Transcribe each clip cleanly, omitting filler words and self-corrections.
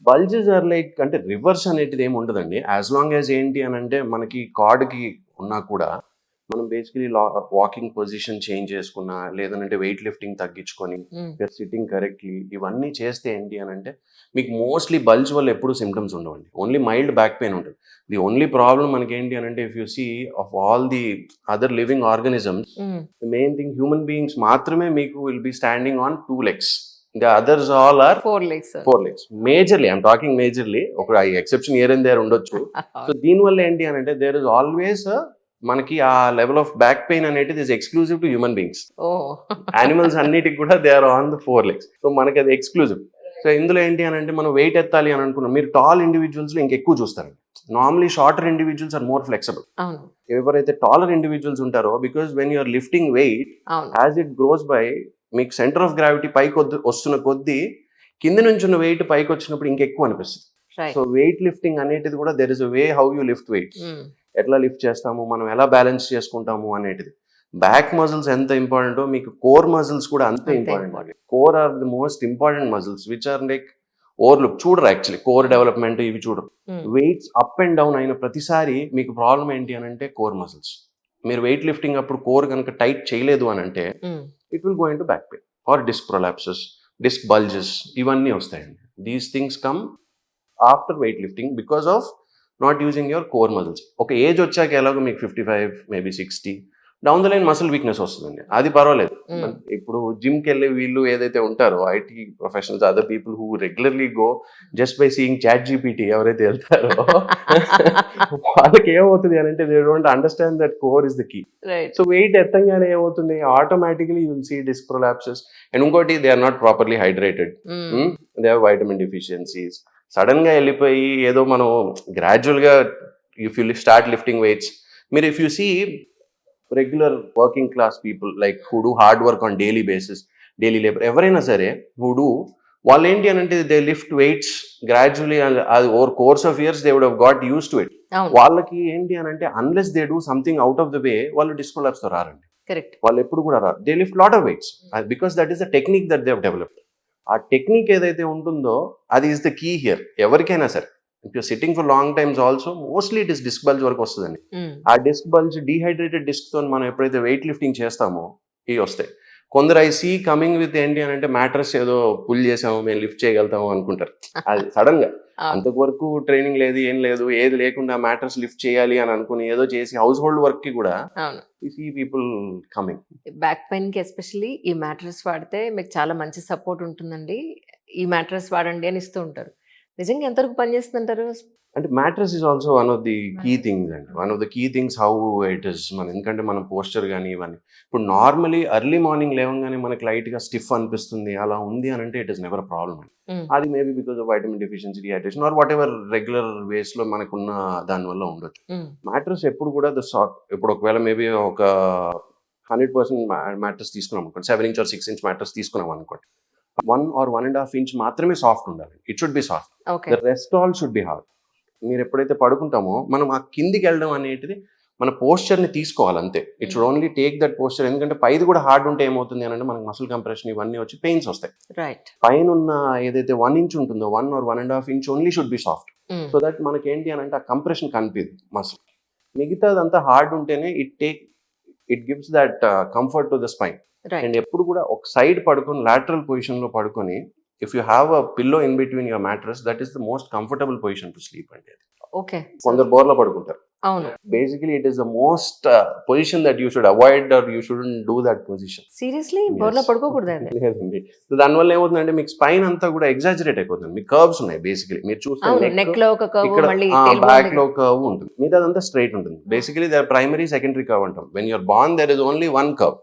Bulges are like అంటే reverse అనేటిది ఏమి ఉండదండి. యాజ్ లాంగ్ యాజ్ ఏంటి అని అంటే మనకి కార్డ్కి ఉన్నా కూడా మనం బేసికలీ వాకింగ్ పొజిషన్ చేంజ్ చేసుకున్నా లేదంటే వెయిట్ లిఫ్టింగ్ తగ్గించుకొని సిట్టింగ్ కరెక్ట్లీ ఇవన్నీ చేస్తే ఏంటి అని అంటే మీకు మోస్ట్లీ బల్జ్ వల్ల ఎప్పుడు సిమ్టమ్స్ ఉండవండి. ఓన్లీ మైల్డ్ బ్యాక్ పెయిన్ ఉంటుంది. ది ఓన్లీ ప్రాబ్లం మనకి ఏంటి అని అంటే if you see of all the other living organisms the main thing human beings మాత్రమే మీకు will be standing on 2 legs. The others all are 4 legs. 4 legs. Majorly, I'm talking majorly. ఒక exception here and there ఉండొచ్చు. So దీనివల్ల ఏంటి అని అంటే there is always మనకి ఆ లెవెల్ ఆఫ్ బ్యాక్ పెయిన్ అనేది is exclusive to human beings. Animals అన్నిటికి కూడా they are on the 4 legs. So మనకి అది ఎక్స్క్లూజివ్. సో ఇందులో ఏంటి అని అంటే మనం వెయిట్ ఎత్తాలి అని అనుకున్నాం, మీరు టాల్ ఇండివిజువల్స్లో ఇంకెక్కువ చూస్తారు. Normally shorter individuals are more flexible. ఎవరైతే టాలర్ ఇండివిజువల్స్ ఉంటారో because when you're lifting weight as it grows by మీకు సెంటర్ ఆఫ్ గ్రావిటీ పైకి వస్తున్న కొద్దీ కింద నుంచి ఉన్న వెయిట్ పైకి వచ్చినప్పుడు ఇంకెక్కువ అనిపిస్తుంది. సో వెయిట్ లిఫ్టింగ్ అనేటిది కూడా there is a way how you lift weight. ఎట్లా లిఫ్ట్ చేస్తాము, మనం ఎలా బ్యాలెన్స్ చేసుకుంటాము అనేటిది. బ్యాక్ మజిల్స్ ఎంత ఇంపార్టెంటో మీకు కోర్ మజిల్స్ కూడా అంతే important. Core are the most important muscles which are like overlook. చూడరు యాక్చువల్లీ కోర్ డెవలప్మెంట్ ఇవి చూడరు. వెయిట్స్ అప్ అండ్ డౌన్ అయిన ప్రతిసారి మీకు ప్రాబ్లం ఏంటి అని అంటే కోర్ మజిల్స్. మీరు వెయిట్ లిఫ్టింగ్ అప్పుడు కోర్ కనుక టైట్ చేయలేదు అని అంటే it will go into back pain or disc prolapses, disc bulges ఇవన్నీ వస్తాయండి. These things come after weight lifting because of not using your core muscles. ఒక age వచ్చాక ఎలాగో మీకు 55 maybe 60 down the line muscle weakness వస్తుందండి, అది పర్వాలేదు. ఇప్పుడు జిమ్కి వెళ్ళే వీళ్ళు ఏదైతే ఉంటారో IT professionals, other people who regularly go just by seeing ChatGPT ఎవరైతే వెళ్తారో వాళ్ళకి ఏమవుతుంది అని అంటే they don't understand that core is the key. So weight ఎత్తంగానే ఏమవుతుంది automatically you will see disc prolapses. And ఇంకోటి they are not properly hydrated, they have vitamin deficiencies. Sudden గా వెళ్ళిపోయి ఏదో మనం గ్రాడ్యువల్ గా if you start lifting weights, మీరు if you see regular working class people like who do hard work on daily basis, daily labour, ఎవరైనా సరే who do, వాళ్ళు ఏంటి అని అంటే దే లిఫ్ట్ వెయిట్స్ గ్రాడ్యువలీ అది over course of years they would have got used to it. వాళ్ళకి ఏంటి అని అంటే unless they do something out of the way వాళ్ళు డిస్క్ కొలాప్స్ తో రారండి. వాళ్ళు ఎప్పుడు కూడా రారు. They lift lot of weights because that is the technique that they have developed. ఆ టెక్నిక్ ఏదైతే ఉంటుందో అది ఈస్ ద కీ హియర్. ఎవరికైనా సరే if you're sitting for long times also mostly it is disc bulge వరకు వస్తుందండి. ఆ disc bulge dehydrated disc తో మనం ఎప్పుడైతే వెయిట్ లిఫ్టింగ్ చేస్తామో ఇవి వస్తాయి. కొందరు ఐ సీ కమింగ్ విత్ ఏంటి అని అంటే మ్యాట్రస్ ఏదో పుల్ చేసాము మేము లిఫ్ట్ చేయగలుగుతాము అనుకుంటారు. అది సడన్ గా అంతవరకు ట్రైనింగ్ లేదు ఏం లేదు, ఏది లేకుండా మ్యాట్రస్ లిఫ్ట్ చేయాలి అని అనుకుని ఏదో చేసి హౌస్ హోల్డ్ వర్క్ కి కూడా ఈ పీపుల్ కమింగ్. బ్యాక్ పెయిన్ కి ఎస్పెషల్లీ ఈ మ్యాట్రస్ వాడితే మీకు చాలా మంచి సపోర్ట్ ఉంటుందండి, ఈ మ్యాట్రస్ వాడండి అని ఇస్తూ ఉంటారు. నిజంగా ఎంతవరకు పనిచేస్తుంటారు? అంటే mattress is also one of the key things అండి. One of the key things how it is మన, ఎందుకంటే మనం పోస్చర్ కానీ ఇవన్నీ ఇప్పుడు నార్మలీ ఎర్లీ మార్నింగ్ లేవగానే మనకి లైట్ గా స్టిఫ్ అనిపిస్తుంది అలా ఉంది అని అంటే it is never a problem అండి. అది maybe because of vitamin deficiency, dehydration or whatever regular ways లో మనకున్న దాని వల్ల ఉండొచ్చు. మ్యాట్రస్ ఎప్పుడు కూడా ద సాఫ్ట్, ఇప్పుడు ఒకవేళ మేబీ ఒక 100% మ్యాట్రస్ తీసుకున్నాం అనుకోండి, 7 inch or 6 inch మ్యాట్రస్ తీసుకున్నాం అనుకోండి, 1 or 1.5 inch మాత్రమే సాఫ్ట్ ఉండాలి. It should be soft, the rest all should be hard. మీరు ఎప్పుడైతే పడుకుంటామో మనం ఆ కిందికి వెళ్ళడం అనేది మన పోస్చర్ ని తీసుకోవాలి అంతే. It should only take that posture. ఎందుకంటే పైది కూడా హార్డ్ ఉంటే ఏమవుతుంది అని అంటే మనకి మసిల్ కంప్రెషన్ ఇవన్నీ వచ్చి పెయిన్స్ వస్తాయి. పైన ఉన్న ఏదైతే 1 inch ఉంటుందో 1 or 1.5 inch only should be soft, so that మనకి ఏంటి అని అంటే ఆ కంప్రెషన్ కనిపిదు మసిల్. మిగతాదంతా హార్డ్ ఉంటేనే it gives that comfort to the spine. And ఎప్పుడు కూడా ఒక సైడ్ పడుకొని లాటరల్ పొజిషన్ లో పడుకొని if you have a pillow in between your mattress, that is the most comfortable position to sleep అండి. Okay, కొందరు బోర్లా పడుకుంటారు. అవును, basically it is the most position that you should avoid or you shouldn't do that position. Seriously బోర్లా పడుకోకూడదండి. లేదండి, దానివల్ల ఏమవుతుందంటే మీకు స్పైన్ అంతా కూడా ఎగ్జాజరేట్ అయిపోతుంది. మీకు కర్వ్స్ ఉన్నాయి బేసికలీ, మీరు చూస్తే నెక్ లో ఒక కర్వ్, మళ్ళీ బ్యాక్ లో కర్వ్ ఉంటుంది, మిగతా అదంతా స్ట్రైట్ ఉంటుంది. Basically there primary secondary curve అంటాం. When you're born there is only one curve,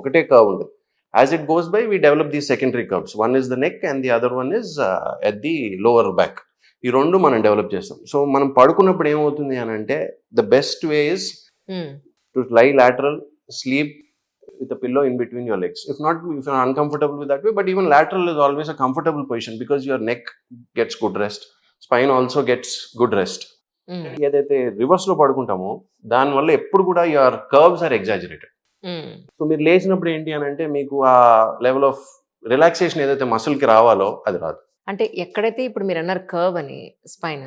ఒకటే కర్వ్ ఉంటుంది. As it goes by, we develop these secondary curves. One is the neck and the other one is at the lower back. ఈ రెండు మనం develop చేస్తాం. So మనం పడుకున్నప్పుడు ఏమవుతుంది అని అంటే the best way is to lie lateral, sleep with a pillow in between your legs. If not, if you're uncomfortable with that way, but even lateral is always a comfortable position because your neck gets good rest, spine also gets good rest. ఏదైతే reverse లో పడుకుంటామో దానివల్ల ఎప్పుడు కూడా your curves are exaggerated. So మీరు లేచినప్పుడు ఏంటి అని అంటే మీకు ఆ లెవెల్ ఆఫ్ రిలాక్సేషన్ ఏదైతే మసిల్ కి రావాలో అది రాదు. అంటే ఎక్కడైతే ఇప్పుడు మీరు అన్నారు కర్వ్ అని స్పైన్,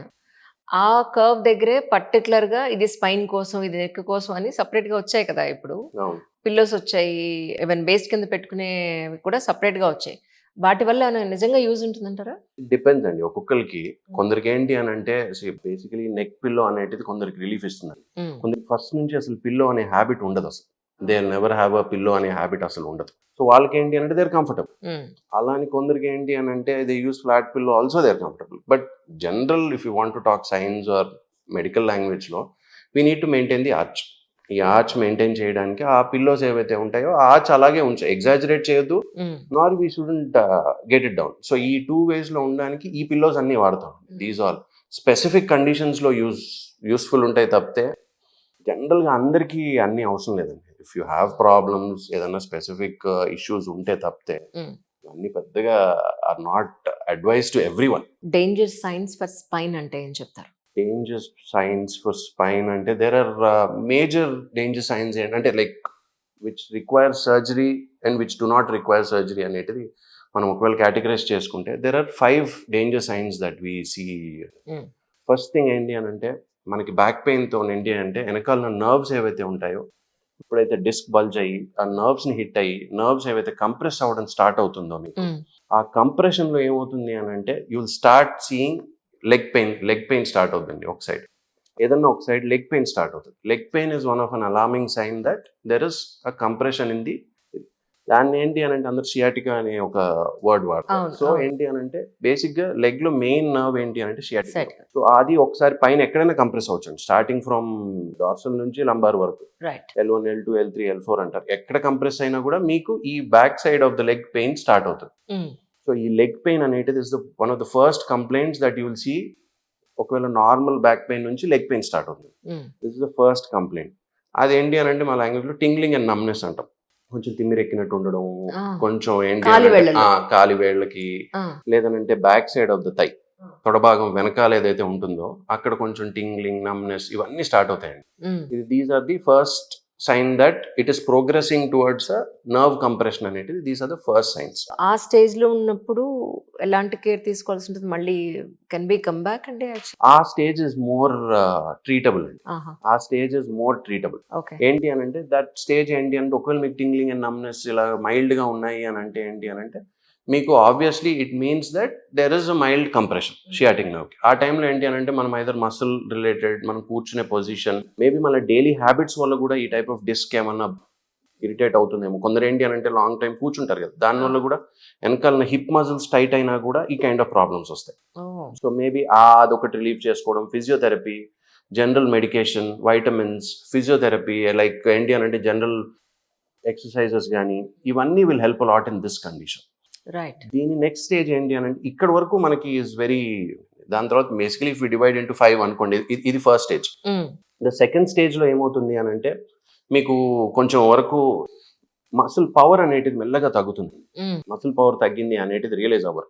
ఆ కర్వ్ దగ్గరే పర్టికులర్‌గా ఇది స్పైన్ కోసం, ఇది నెక్ కోసం అని సెపరేట్‌గా వచ్చాయి కదా! ఇప్పుడు. అవును. పిల్లోస్ వచ్చాయి. ఈవెన్ బేస్ కింద పెట్టుకునేవి కూడా సెపరేట్‌గా వచ్చాయి. వాటి వల్ల నిజంగా యూజ్ ఉంటుందంటారా? డిపెండ్స్ అండి ఒక్కొక్కరికి. కొందరికి ఏంటి అని అంటే బేసికలీ నెక్ పిల్లో అనేటిది కొందరికి రిలీఫ్ ఇస్తుంది. హ్మ్. కొందరికి ఫస్ట్ నుంచి అసలు పిల్లో అనే హ్యాబిట్ ఉండదు అసలు. They never have a pillow అనే హ్యాబిట్ అసలు ఉండదు. సో వాళ్ళకి ఏంటి అంటే దే ఆర్ కంఫర్టబుల్. హ్మ్. అలా అని కొందరికి ఏంటి అని అంటే they use flat pillow also they are comfortable. But general if you want to talk science or medical లాంగ్వేజ్‌లో we need to maintain the arch. ఈ ఆర్చ్ మెయింటైన్ చేయడానికి ఆ పిల్లోస్ ఏవైతే ఉంటాయో ఆ ఆర్చ్ అలాగే ఉంచాలి. ఎగ్జాజరేట్ చేయొద్దు. Hmm. Nor we shouldn't get it down. So ఈ 2 వేస్‌లో ఉండడానికి ఈ పిల్లోస్ అన్నీ వాడతాం. దీస్ ఆల్ స్పెసిఫిక్ కండిషన్స్‌లో యూస్‌ఫుల్ ఉంటాయి తప్పితే జనరల్‌గా అందరికీ అన్నీ అవసరం లేదండి. ఇఫ్ యూ హ్యావ్ ప్రాబ్లమ్స్ ఏదన్నా స్పెసిఫిక్ ఇష్యూస్ ఉంటే తప్పితే హ్మ్. ఇవన్నీ పెద్దగా are not advice to everyone. Danger signs for spine అంటే ఏం చెప్తారు? డేంజర్ సైన్స్ ఫర్ స్పైన్ అంటే there are major danger signs ఏంటంటే like which require surgery and which do not require surgery అనేటిది మనం ఒకవేళ కేటగరైజ్ చేసుకుంటే there are 5 danger signs that we see. Hmm. First thing ఏంటి అని అంటే మనకి బ్యాక్ పెయిన్తో ఏంటి అంటే వెనకాల నర్వ్స్ ఏవైతే ఉంటాయో ఎప్పుడైతే డిస్క్ బల్జ్ అయ్యి ఆ నర్వ్స్ని హిట్ అయ్యి నర్వ్స్ ఏవైతే కంప్రెస్ అవ్వడం స్టార్ట్ అవుతుందో మీకు హ్మ్. ఆ కంప్రెషన్లో ఏమవుతుంది అని అంటే you will start seeing leg pain start అవుతుంది ఒక సైడ్. ఏదన్నా ఒక సైడ్ లెగ్ పెయిన్ స్టార్ట్ అవుతుంది. Leg pain is one of an alarming sign that there is a compression in the. దాన్ని ఏంటి అని అంటే అందరు షియాటికా అనే ఒక వర్డ్ వాడతారు. అవును. సో అవును. ఏంటి అని అంటే బేసిక్గా లెగ్ లో మెయిన్ నర్వ్ ఏంటి అని అంటే షియాటికా. Sciatica. సో అది ఒకసారి పైన ఎక్కడైనా కంప్రెస్ అవ్వచ్చు స్టార్టింగ్ ఫ్రమ్ డార్సల్ నుంచి లంబార్ వరకు. Right. L1, L2, L3, L4 అంటారు. ఎక్కడ కంప్రెస్ అయినా కూడా మీకు ఈ back side of the leg pain start అవుతుంది. హ్మ్. సో ఈ లెగ్ పెయిన్ అనేది is the one of the first complaints that you will see. ఒకవేళ నార్మల్ బ్యాక్ పెయిన్ నుంచి లెగ్ పెయిన్ స్టార్ట్ అవుతుంది. Hmm. This is the first complaint. అదేంటి అని అంటే మా లాంగ్వేజ్లో టింగ్లింగ్ అండ్ నమ్నెస్ అంటాం. కొంచెం తిమ్మిరెక్కినట్టు ఉండడం, ఆ! కొంచెం ఏంటి కాలి అని అంటే వేళ్ళల్లో. కాలి వేళ్ళకి ఆ! లేదనంటే back side of the thigh తొడభాగం వెనకాల ఏదైతే ఉంటుందో అక్కడ కొంచెం టింగ్లింగ్ నమ్నెస్ ఇవన్నీ స్టార్ట్ అవుతాయండి. Hmm. These are the first sign that it is progressing towards a nerve compression అనేది. These are the first signs. ఆ స్టేజ్‌లో ఉన్నప్పుడు ఎలాంటి కేర్ తీసుకోవాల్సి ఉంటుంది? మళ్ళీ కెన్ బి కమ్ బ్యాక్ అండి ఆ స్టేజ్ ఇస్ మోర్ ట్రీటబుల్ అండి. ఆహా! ఆ stage is more treatable. Okay. ఏంటి అని అంటే దట్ స్టేజ్ ఏంటి అంటే ఒకవేళ మీకు టింగ్లింగ్ అండ్ నమ్నెస్ ఇలా మైల్డ్గా ఉన్నాయి అని అంటే ఏంటి అని అంటే మీకు obviously it means that there is a mild compression sciatic నర్వ్కి. ఆ టైంలో ఏంటి అని అంటే మనం ఐదర్ మసిల్ రిలేటెడ్ మనం కూర్చునే పొజిషన్ మేబీ మన డైలీ హ్యాబిట్స్ వల్ల కూడా ఈ టైప్ ఆఫ్ డిస్క్ ఏమన్నా ఇరిటేట్ అవుతుందేమో. కొందరు ఏంటి అని అంటే లాంగ్ టైం కూర్చుంటారు కదా దానివల్ల కూడా వెనకాల హిప్ మజిల్స్ టైట్ అయినా కూడా ఈ కైండ్ ఆఫ్ ప్రాబ్లమ్స్ వస్తాయి. ఓహ్! సో మేబీ అదొకటి రిలీఫ్ చేసుకోవడం, physiotherapy, general medication, vitamins, physiotherapy like ఏంటి అని అంటే జనరల్ ఎక్సర్సైజెస్ కానీ ఇవన్నీ will help lot in this condition. Right. దీని నెక్స్ట్ స్టేజ్ ఏంటి అని అంటే ఇక్కడ వరకు మనకి ఈజ్ వెరీ. దాని తర్వాత బేసికలీ ఇఫ్ డివైడ్ ఇంటూ 5 అనుకోండి ఇది ఫస్ట్ స్టేజ్. హ్మ్. ద సెకండ్ స్టేజ్లో ఏమవుతుంది అని అంటే మీకు కొంచెం వరకు మసిల్ పవర్ అనేటిది మెల్లగా తగ్గుతుంది. హ్మ్. మసిల్ పవర్ తగ్గింది అనేటిది రియలైజ్ అవ్వరు.